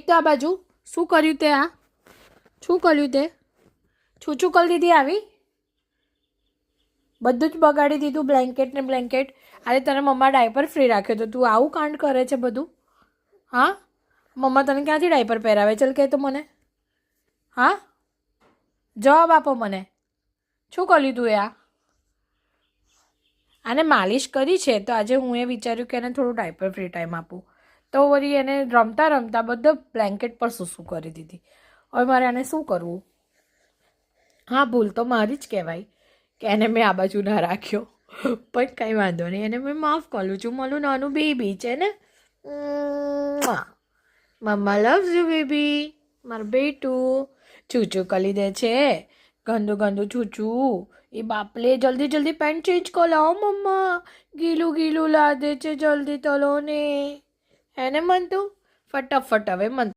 તો આ બાજુ શું કર્યું તે આ શું કર્યું તે છૂછું કરી દીધી આવી બધું જ બગાડી દીધું બ્લેન્કેટ ને બ્લેન્કેટ અરે તને મમ્મા ડાયપર ફ્રી રાખ્યો તો તું આવું કાંડ કરે છે બધું હા મમ્મા તને ક્યાંથી ડાયપર પહેરાવે ચાલ કહે તો મને હા જવાબ આપો મને શું કર્યું તું આ આને માલિશ કરી છે તો આજે હું એ વિચાર્યું કે એને થોડું ડાયપર ફ્રી ટાઈમ આપું તો વળી એને રમતા રમતા બધો બ્લેન્કેટ પર શું કરી દીધી હવે મારે આને શું કરવું હા ભૂલ તો મારી જ કહેવાય કે એને મેં આ બાજુ ના રાખ્યો પણ કંઈ વાંધો નહીં એને મેં માફ કરું છું મારું નાનું બેબી છે ને મમ્મા લવ્સ યુ બેબી મારું બેટું ચૂચું કરી દે છે ગંદુ ગંદુ ચૂચું એ બાપલે જલ્દી જલ્દી પેન્ટ ચેન્જ કરો લાવો મમ્મા ગીલું ગીલું લાદે છે જલ્દી તલો ને એને મન તું ફટાફટ હવે મન